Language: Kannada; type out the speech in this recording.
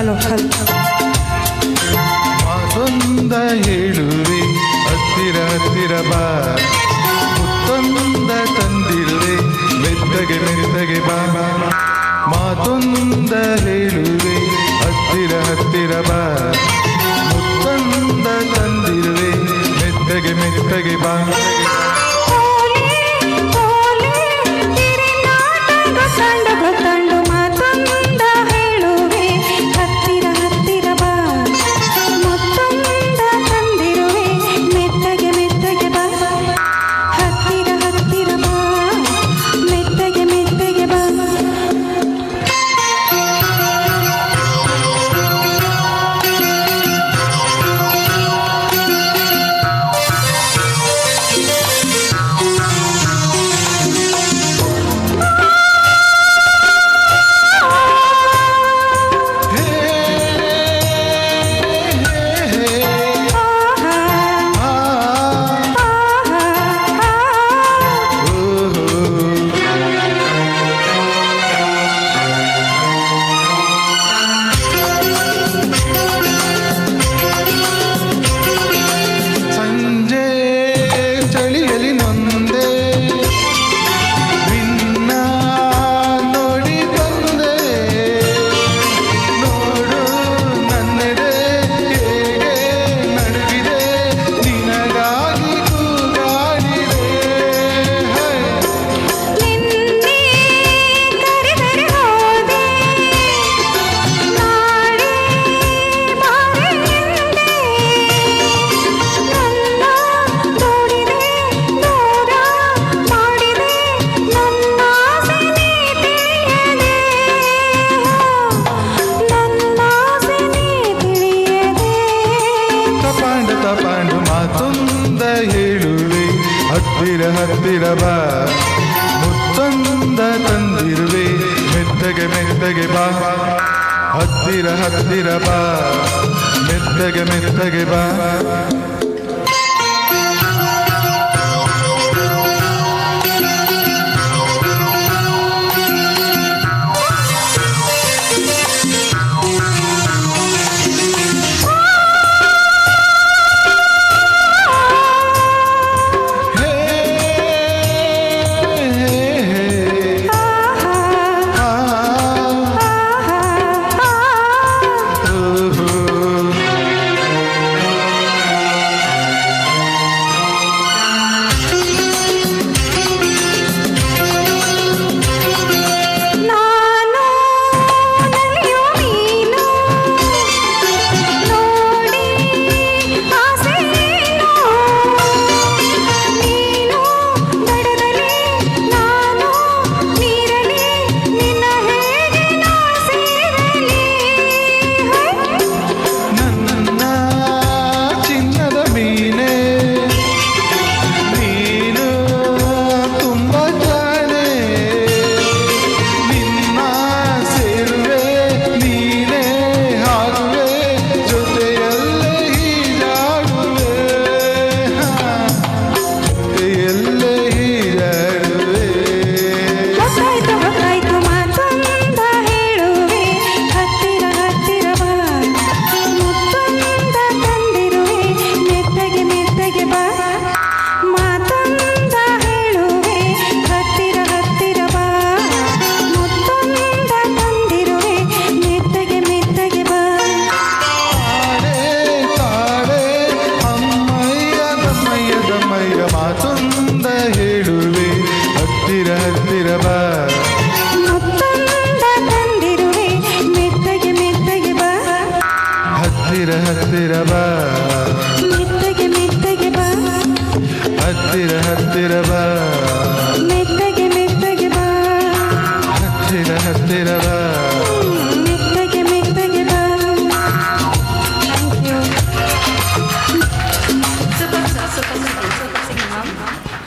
ಚಲೋ ಚಲೋ. ಮಾತೊಂದ ಹೇಳುವೆ ಹತ್ತಿರ ಹತ್ತಿರ ಬಾ, ಮುತ್ತೊಂದ ತಂದಿರುವೆ ಮೆತ್ತಗೆ ಮೆತ್ತಗೆ ಬಾ. ಮಾತೊಂದ ಹೇಳುವೆ ಹತ್ತಿರ ಹತ್ತಿರ ಬಾ, ಮುತ್ತೊಂದ ತಂದಿರುವೆ ಮೆತ್ತಗೆ ಮೆತ್ತಗೆ ಬಾ. ಮಾತೊಂದ ಹೇಳುವೆ ಹತ್ತಿರ ಹತ್ತಿರ ಬಾ, ಮುತ್ತೊಂದ ತಂದಿರುವೆ ಮೆತ್ತಗೆ ಮೆತ್ತಗೆ ಬಾ. ಹತ್ತಿರ ಹತ್ತಿರ ಬಾ, ಮೆತ್ತಗೆ ಮೆತ್ತಗೆ ಬಾ. ಮಾತೊಂದ ಹೇಳುವೆ ಹತ್ತಿರ ಹತ್ತಿರ ಬಾ, ಮುತ್ತೊಂದ ತಂದಿರುವೆ ಮೆತ್ತಗೆ ಮೆತ್ತಗೆ ಬಾ. ಹತ್ತಿರ ಹತ್ತಿರ ಬಾ, ಮೆತ್ತಗೆ ಮೆತ್ತಗೆ ಬಾ. ಹತ್ತಿರ ಹತ್ತಿರ ಬಾ.